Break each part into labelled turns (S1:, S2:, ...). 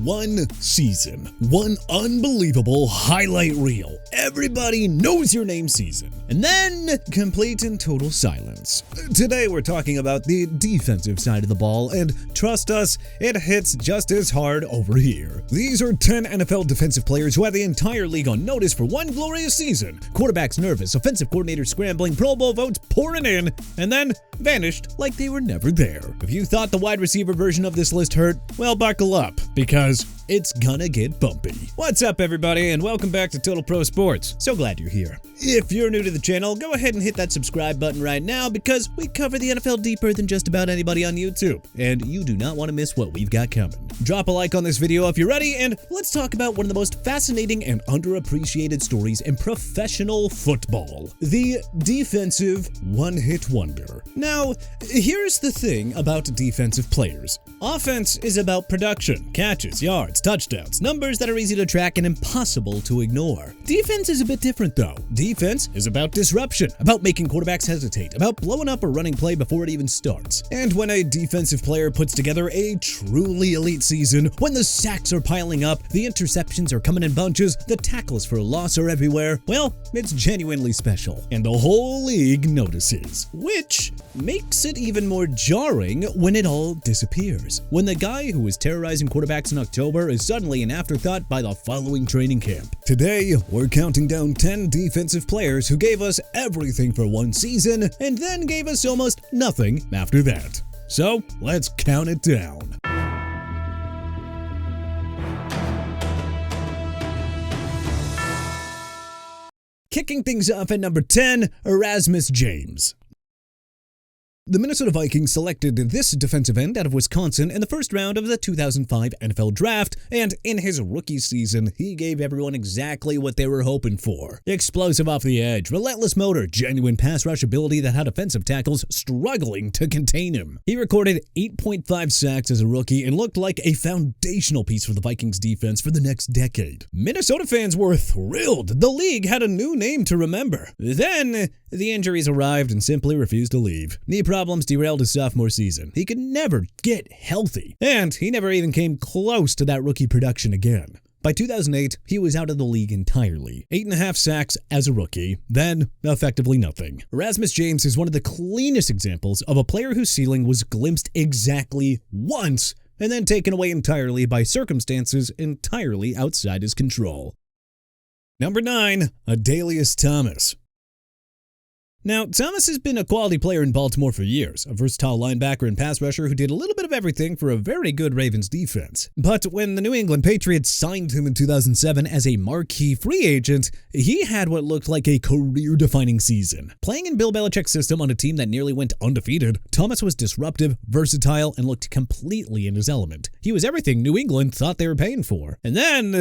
S1: one season, one unbelievable highlight reel, everybody knows your name season, and then complete and total silence. Today we're talking about the defensive side of the ball, and trust us, it hits just as hard over here. These are 10 NFL defensive players who had the entire league on notice for one glorious season. Quarterbacks nervous, offensive coordinators scrambling, Pro Bowl votes pouring in, and then vanished like they were never there. If you thought the wide receiver version of this list hurt, well, buckle up, because it's gonna get bumpy. What's up, everybody, and welcome back to Total Pro Sports. So glad you're here. If you're new to the channel, go ahead and hit that subscribe button right now, because we cover the NFL deeper than just about anybody on YouTube, and you do not want to miss what we've got coming. Drop a like on this video if you're ready, and let's talk about one of the most fascinating and underappreciated stories in professional football: the defensive one-hit wonder. Now, here's the thing about defensive players. Offense is about production, catches, yards, touchdowns, numbers that are easy to track and impossible to ignore. Defense is a bit different though. Defense is about disruption, about making quarterbacks hesitate, about blowing up a running play before it even starts. And when a defensive player puts together a truly elite season, when the sacks are piling up, the interceptions are coming in bunches, the tackles for loss are everywhere, well, it's genuinely special. And the whole league notices, which makes it even more jarring when it all disappears. When the guy who was terrorizing quarterbacks in October is suddenly an afterthought by the following training camp. Today, we're counting down 10 defensive players who gave us everything for one season and then gave us almost nothing after that. So, let's count it down. Kicking things off at number 10, Erasmus James. The Minnesota Vikings selected this defensive end out of Wisconsin in the first round of the 2005 NFL Draft, and in his rookie season, he gave everyone exactly what they were hoping for. Explosive off the edge, relentless motor, genuine pass rush ability that had offensive tackles struggling to contain him. He recorded 8.5 sacks as a rookie and looked like a foundational piece for the Vikings defense for the next decade. Minnesota fans were thrilled. The league had a new name to remember. Then, the injuries arrived and simply refused to leave. Knee problems derailed his sophomore season. He could never get healthy, and he never even came close to that rookie production again. By 2008, he was out of the league entirely. 8.5 sacks as a rookie, then effectively nothing. Erasmus James is one of the cleanest examples of a player whose ceiling was glimpsed exactly once and then taken away entirely by circumstances entirely outside his control. Number 9, Adalius Thomas. Now, Thomas has been a quality player in Baltimore for years, a versatile linebacker and pass rusher who did a little bit of everything for a very good Ravens defense. But when the New England Patriots signed him in 2007 as a marquee free agent, he had what looked like a career-defining season. Playing in Bill Belichick's system on a team that nearly went undefeated, Thomas was disruptive, versatile, and looked completely in his element. He was everything New England thought they were paying for. And then,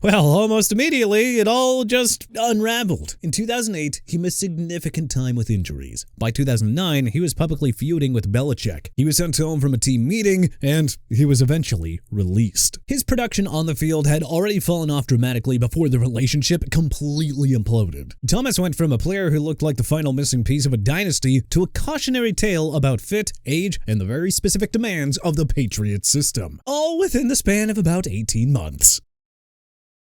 S1: well, almost immediately, it all just unraveled. In 2008, he missed significant time with injuries. By 2009, he was publicly feuding with Belichick. He was sent home from a team meeting, and he was eventually released. His production on the field had already fallen off dramatically before the relationship completely imploded. Thomas went from a player who looked like the final missing piece of a dynasty to a cautionary tale about fit, age, and the very specific demands of the Patriots system, all within the span of about 18 months.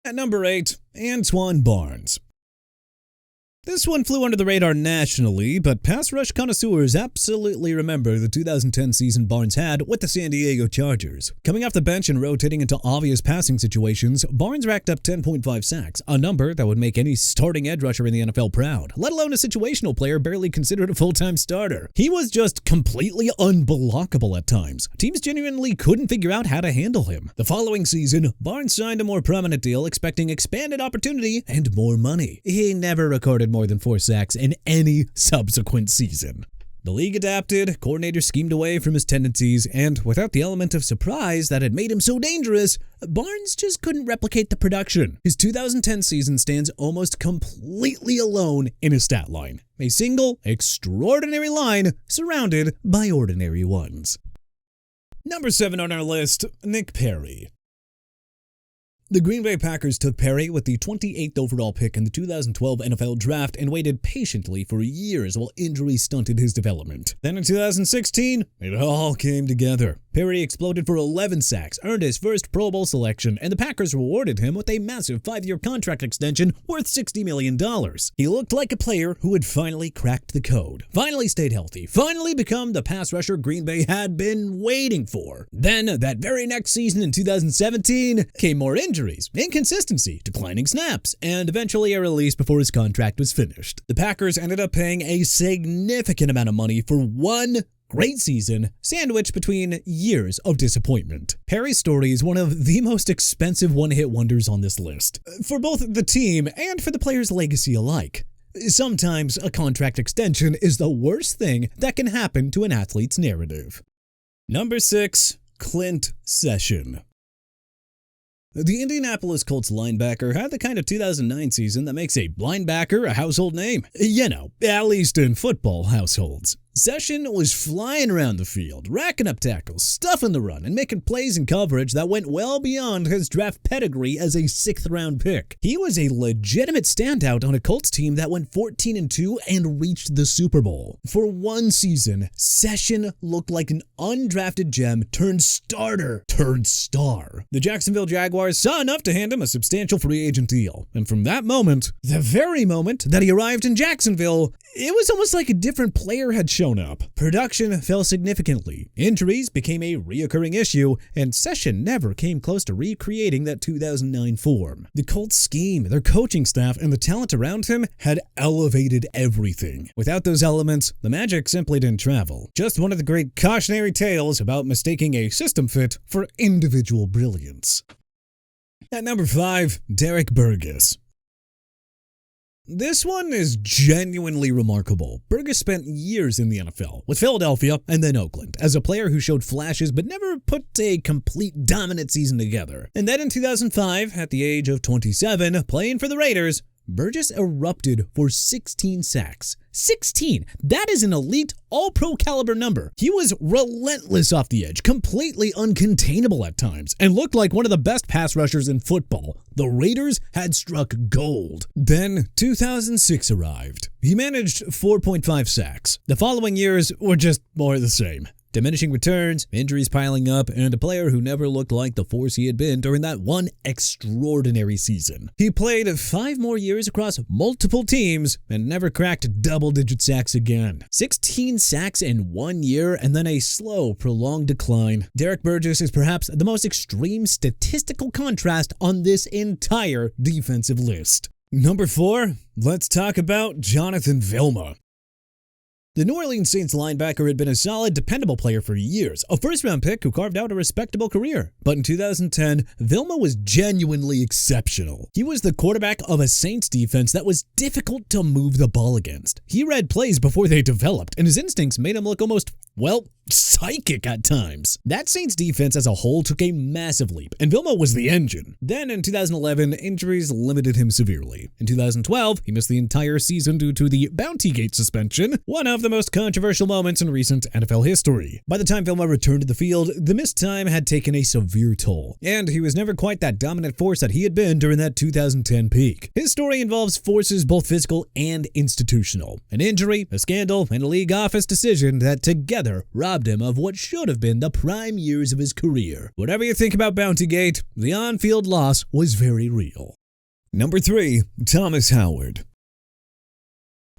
S1: At number 8, Antwan Barnes. This one flew under the radar nationally, but pass rush connoisseurs absolutely remember the 2010 season Barnes had with the San Diego Chargers. Coming off the bench and rotating into obvious passing situations, Barnes racked up 10.5 sacks, a number that would make any starting edge rusher in the NFL proud, let alone a situational player barely considered a full-time starter. He was just completely unblockable at times. Teams genuinely couldn't figure out how to handle him. The following season, Barnes signed a more prominent deal expecting expanded opportunity and more money. He never recorded more than 4 sacks in any subsequent season. The league adapted, coordinators schemed away from his tendencies, and without the element of surprise that had made him so dangerous, Barnes just couldn't replicate the production. His 2010 season stands almost completely alone in his stat line. A single, extraordinary line surrounded by ordinary ones. Number 7 on our list, Nick Perry. The Green Bay Packers took Perry with the 28th overall pick in the 2012 NFL Draft and waited patiently for years while injury stunted his development. Then in 2016, it all came together. Perry exploded for 11 sacks, earned his first Pro Bowl selection, and the Packers rewarded him with a massive 5-year contract extension worth $60 million. He looked like a player who had finally cracked the code, finally stayed healthy, finally become the pass rusher Green Bay had been waiting for. Then, that very next season in 2017, came more injuries, inconsistency, declining snaps, and eventually a release before his contract was finished. The Packers ended up paying a significant amount of money for one great season, sandwiched between years of disappointment. Perry's story is one of the most expensive one-hit wonders on this list, for both the team and for the player's legacy alike. Sometimes a contract extension is the worst thing that can happen to an athlete's narrative. Number 6. Clint Session. The Indianapolis Colts linebacker had the kind of 2009 season that makes a linebacker a household name. You know, at least in football households. Session was flying around the field, racking up tackles, stuffing the run, and making plays in coverage that went well beyond his draft pedigree as a 6th-round pick. He was a legitimate standout on a Colts team that went 14-2 and reached the Super Bowl. For one season, Session looked like an undrafted gem turned starter turned star. The Jacksonville Jaguars saw enough to hand him a substantial free agent deal, and from that moment, the very moment that he arrived in Jacksonville, it was almost like a different player had shown up. Production fell significantly, injuries became a reoccurring issue, and Session never came close to recreating that 2009 form. The Colts scheme, their coaching staff, and the talent around him had elevated everything. Without those elements, the magic simply didn't travel. Just one of the great cautionary tales about mistaking a system fit for individual brilliance. At number 5, Derrick Burgess. This one is genuinely remarkable. Burgess spent years in the NFL, with Philadelphia and then Oakland, as a player who showed flashes but never put a complete dominant season together. And then in 2005, at the age of 27, playing for the Raiders, Burgess erupted for 16 sacks. 16! That is an elite, all-pro caliber number. He was relentless off the edge, completely uncontainable at times, and looked like one of the best pass rushers in football. The Raiders had struck gold. Then 2006 arrived. He managed 4.5 sacks. The following years were just more of the same. Diminishing returns, injuries piling up, and a player who never looked like the force he had been during that one extraordinary season. He played 5 more years across multiple teams and never cracked double-digit sacks again. 16 sacks in 1 year and then a slow, prolonged decline. Derrick Burgess is perhaps the most extreme statistical contrast on this entire defensive list. Number 4, let's talk about Jonathan Vilma. The New Orleans Saints linebacker had been a solid, dependable player for years, a first-round pick who carved out a respectable career. But in 2010, Vilma was genuinely exceptional. He was the quarterback of a Saints defense that was difficult to move the ball against. He read plays before they developed, and his instincts made him look almost, well, psychic at times. That Saints defense as a whole took a massive leap, and Vilma was the engine. Then in 2011, injuries limited him severely. In 2012, he missed the entire season due to the Bountygate suspension, one of the most controversial moments in recent NFL history. By the time Vilma returned to the field, the missed time had taken a severe toll, and he was never quite that dominant force that he had been during that 2010 peak. His story involves forces both physical and institutional. An injury, a scandal, and a league office decision that together robbed him of what should have been the prime years of his career. Whatever you think about Bountygate, the on-field loss was very real. Number 3, Thomas Howard.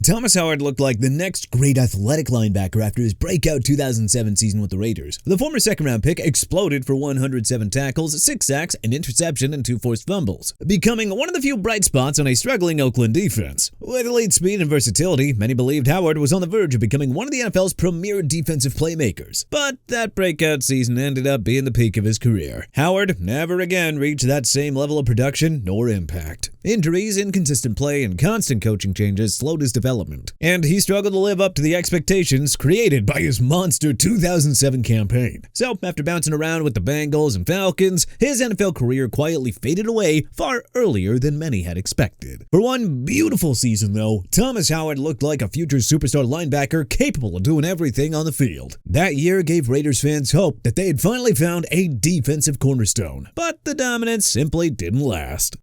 S1: Thomas Howard looked like the next great athletic linebacker after his breakout 2007 season with the Raiders. The former second-round pick exploded for 107 tackles, 6 sacks, an interception, and 2 forced fumbles, becoming one of the few bright spots on a struggling Oakland defense. With elite speed and versatility, many believed Howard was on the verge of becoming one of the NFL's premier defensive playmakers. But that breakout season ended up being the peak of his career. Howard never again reached that same level of production nor impact. Injuries, inconsistent play, and constant coaching changes slowed his development, and he struggled to live up to the expectations created by his monster 2007 campaign. So, after bouncing around with the Bengals and Falcons, his NFL career quietly faded away far earlier than many had expected. For one beautiful season, though, Thomas Howard looked like a future superstar linebacker capable of doing everything on the field. That year gave Raiders fans hope that they had finally found a defensive cornerstone, but the dominance simply didn't last.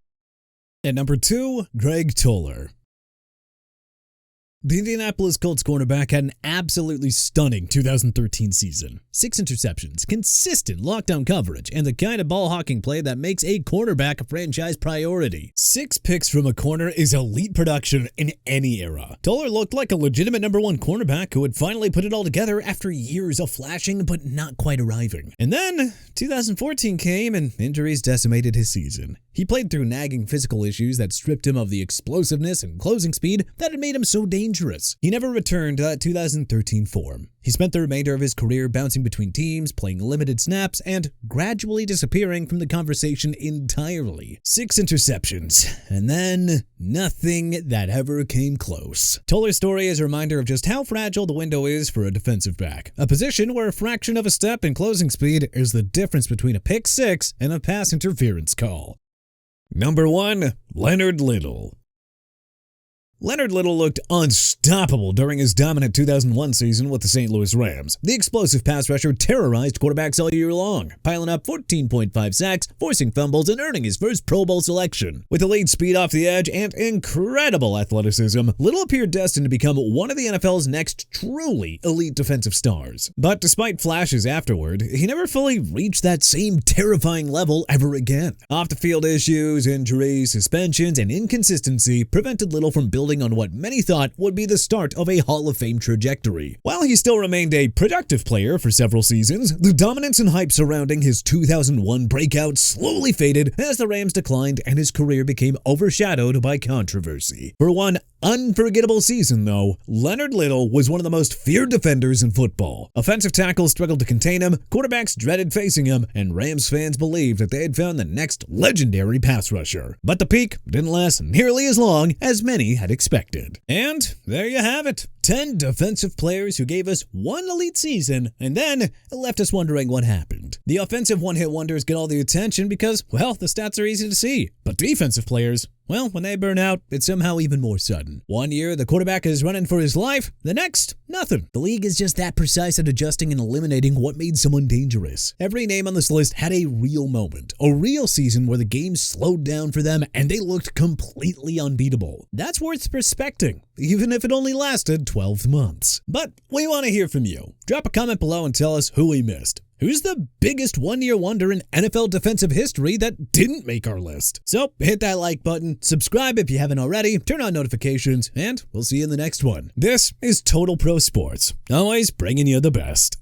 S1: At number 2, Greg Toler. The Indianapolis Colts cornerback had an absolutely stunning 2013 season. 6 interceptions, consistent lockdown coverage, and the kind of ball-hawking play that makes a cornerback a franchise priority. 6 picks from a corner is elite production in any era. Toler looked like a legitimate number 1 cornerback who had finally put it all together after years of flashing but not quite arriving. And then 2014 came and injuries decimated his season. He played through nagging physical issues that stripped him of the explosiveness and closing speed that had made him so dangerous. He never returned to that 2013 form. He spent the remainder of his career bouncing between teams, playing limited snaps, and gradually disappearing from the conversation entirely. 6 interceptions, and then nothing that ever came close. Toler's story is a reminder of just how fragile the window is for a defensive back, a position where a fraction of a step in closing speed is the difference between a pick 6 and a pass interference call. Number 1. Leonard Little. Leonard Little looked unstoppable during his dominant 2001 season with the St. Louis Rams. The explosive pass rusher terrorized quarterbacks all year long, piling up 14.5 sacks, forcing fumbles, and earning his first Pro Bowl selection. With elite speed off the edge and incredible athleticism, Little appeared destined to become one of the NFL's next truly elite defensive stars. But despite flashes afterward, he never fully reached that same terrifying level ever again. Off-the-field issues, injuries, suspensions, and inconsistency prevented Little from building on what many thought would be the start of a Hall of Fame trajectory. While he still remained a productive player for several seasons, the dominance and hype surrounding his 2001 breakout slowly faded as the Rams declined and his career became overshadowed by controversy. For one unforgettable season, though, Leonard Little was one of the most feared defenders in football. Offensive tackles struggled to contain him, quarterbacks dreaded facing him, and Rams fans believed that they had found the next legendary pass rusher. But the peak didn't last nearly as long as many had expected. And there you have it. 10 defensive players who gave us one elite season and then left us wondering what happened. The offensive one-hit wonders get all the attention because, well, the stats are easy to see. But defensive players, well, when they burn out, it's somehow even more sudden. One year, the quarterback is running for his life. The next, nothing. The league is just that precise at adjusting and eliminating what made someone dangerous. Every name on this list had a real moment, a real season where the game slowed down for them and they looked completely unbeatable. That's worth respecting, even if it only lasted 12 months. But we want to hear from you. Drop a comment below and tell us who we missed. Who's the biggest one-year wonder in NFL defensive history that didn't make our list? So hit that like button, subscribe if you haven't already, turn on notifications, and we'll see you in the next one. This is Total Pro Sports, always bringing you the best.